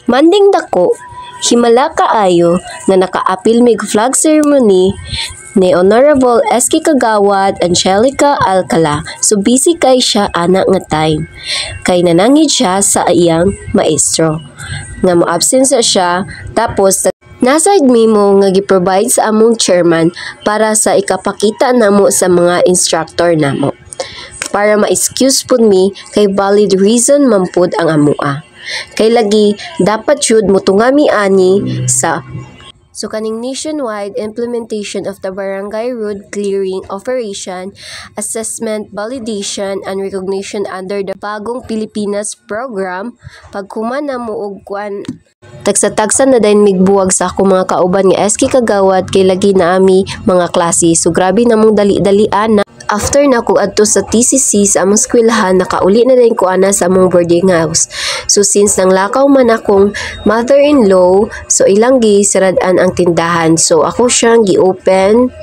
Manding dako, himala kaayo na nakaapil mig flag ceremony ni Honorable S.K. Kagawad Angelica Alcala. So busy kay siya anak nga time. Kay nanangid siya sa iyang maestro. Nga mo-absent siya tapos naside mimo nga gi-provide sa among chairman para sa ikapakita namo sa mga instructor namo. Para ma-excuse pud mi kay valid reason man pud ang amua. Kay lagi dapat jud motungami ani sa kaning nationwide implementation of the Barangay Road Clearing Operation, Assessment, Validation, and Recognition under the Bagong Pilipinas Program, pagkuman na mo og kuan tagsa-tagsa na dayon migbuwag sa ako mga kauban nga SK Kagawad kay lagi na ami mga klase. So grabe namong dali-dalian na. After na ko adto sa TCC sa among eskwelahan, nakauli na din ko ana sa among boarding house. So since nang lakaw man akong mother-in-law, so ilang gisiradan ang tindahan. So ako siyang gi-open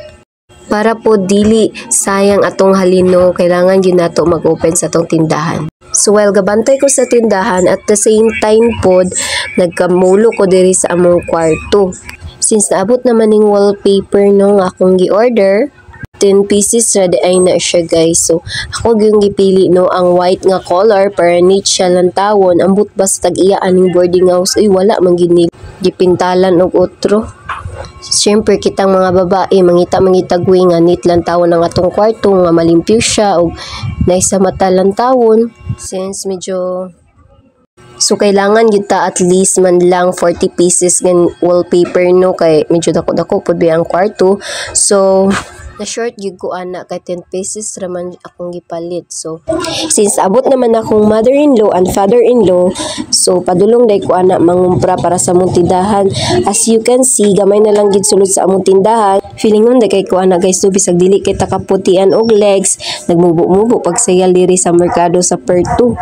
para po dili sayang atong halino, kailangan yun nato mag-open sa atong tindahan. So while gabantay ko sa tindahan, at the same time pod nagkamulo ko diri sa among kwarto. Since naabot naman ning wallpaper no akong gi-order, 10 pieces ready ay na siya guys. So ako yung gipili no ang white nga color para neat siya lang tawon. Ambot basta tag-iya aning boarding house ay wala man gini gipintalan og otro. Siyempre kitang mga babae mangita-mangitagwi nga neat lang tawon ang atong kwarto nga malimpyo siya og naisa mata lang tawon. Since medyo so kailangan kita at least man lang 40 pieces ng wallpaper no kay medyo dako-dako pud ang kwarto. So na short gyud ko ana kay 10 pesos raman akong gipalit. So since abot naman akong mother-in-law and father-in-law, so padulong day ko ana mangumpra para sa among tindahan. As you can see, gamay na lang gid sulod sa among tindahan. Feeling nun day kay ko ana guys, so bisag dili kay takaputian og legs, nagmubo-mubo pagsayal diri sa merkado sa Perto.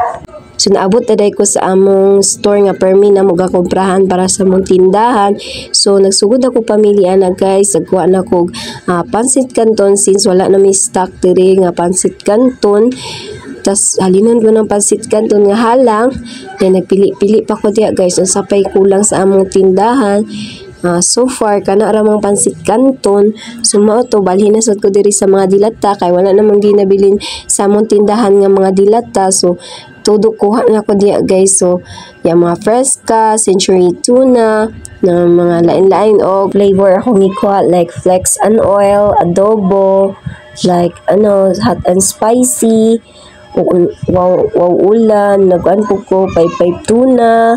So naabot na day ko sa among store nga permi na mo gakomprahan para sa mong tindahan. So nagsugod ako pamilya na guys, nagkuha na ko pansit canton since wala na may stock diri nga pansit canton. Tas halinon ko ng pansit canton nga halang, then nagpili-pili pa ko diya guys, unsa pay kulang sa among tindahan. So far kana ramang pansit canton, sumao to balhin na sad ko diri sa mga dilata kay wala namang ginabilin sa among tindahan nga mga dilata. So todo kuha na ko diya guys. So yung mga fresca, century tuna na mga lain-lain o flavor akong ikuha like flex and oil, adobo, like hot and spicy, wow ulan, nag-an ko pay tuna,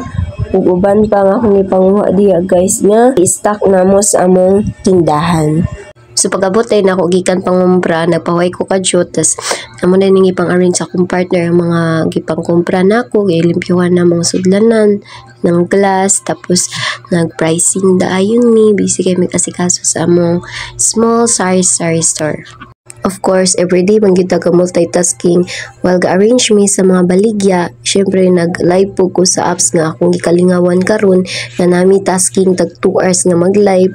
ug uban pa nga akong ipanguha diya guys nga i-stock na mo sa among tindahan. So pag-abot ay nako gikan pangumpra, nagpaway ko kadyo, tas amo na ning ipang-arrange sa akong partner ang mga gipang-kumpra nako, gilimpyuhan na mga sudlanan ng glass, tapos nag-pricing daayon mi, busy kay mag-asikaso sa among small sari store. Of course, everyday man gyud ka multitasking while ga-arrange mi sa mga baligya. Syempre nag-live po ko sa apps nga akong gikalingawan karon na nami tasking tag 2 hours nga mag-live.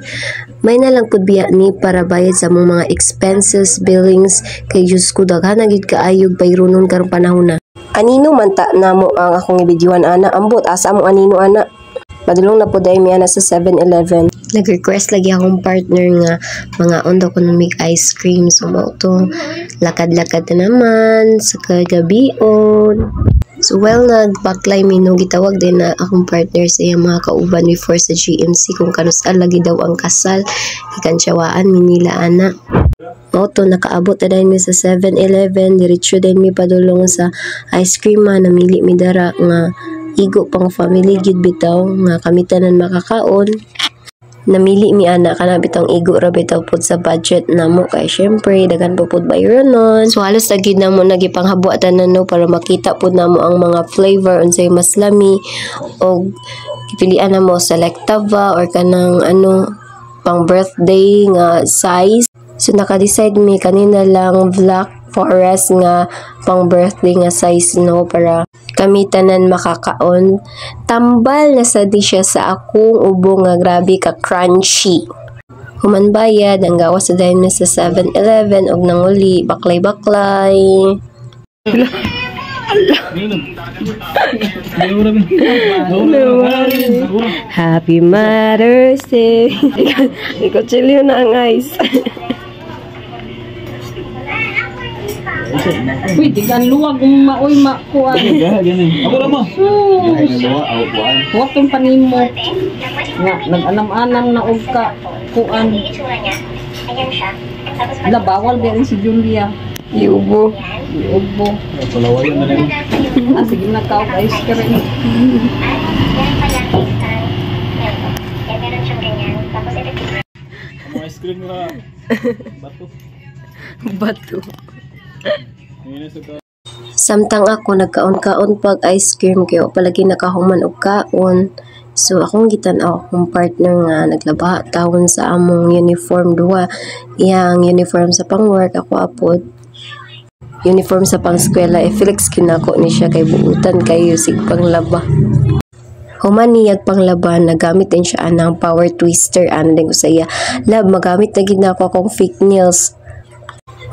May na lang pud biya ni para bayad sa among mga expenses, billings kay Diyos ko daghan na gyud kaayog bayronon karong panahon na. Anino man ta namo ang akong ibidyoan ana, ambot asa mo anino ana. Padulong na po dahil miya na sa 7-Eleven. Nag-request lagi akong partner nga mga ondo ko na make ice cream. So mo to lakad-lakad na naman sa kagabion. So well nag-backline mi no gitawag din na akong partner sa iyang mga kauban before sa GMC kung kanusal lagi daw ang kasal. Ikansiyawaan minila ana. Oto nakaabot na dahil mi sa 7-Eleven. Diretso din mi padulong sa ice cream namili mi dara nga igo pang family gid bitaw nga kami tanan makakaon. Namili mi ana kana bitong igo ra bitaw pud sa budget namo kay syempre daghan po pud bayronon. So halos gid namo nagipanghabuatan no para makita pud namo ang mga flavor unsay mas lami og pipilian namo selectava or kanang pang birthday nga size. So naka-decide mi kanina lang Black Forest nga pang birthday nga size no para kami tanan makakaon. Tambal na sa siya sa akong ubo nga grabe ka crunchy. Human bayad ang gawas sa dahil sa 7-Eleven og nanguli baklay-baklay. Happy Mother's Day. Ikaw chilyo na ang ice. Uy, tigan luwag kung maoy makuha. Ako lang mo. Huwag kong panimo. Nga, nag-anam-anam na og ka kuan. Wala, bawal ba rin si Julia? Iubo. Ubo. Palawayan na rin. Sige na ka og ice cream. Ang ice cream nga. Bato. Bato. Ngayon sa ka. Samtang ako nagkaon-kaon pag ice cream kayo palagi nakahuman og kaon. So akong gitan-aw akong partner nga naglaba tawon sa among uniform duwa. Yang uniform sa pang-work ako apod. Uniform sa pang-eskwela Felix kinako ni siya kay buutan kayo sig panglaba. Human niyag panglaban, nagamit din siya anang power twister. Ano din ko saya. Love, magamit na gid na ako akong fake nails.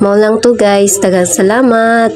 Mao lang to guys. Daghang salamat.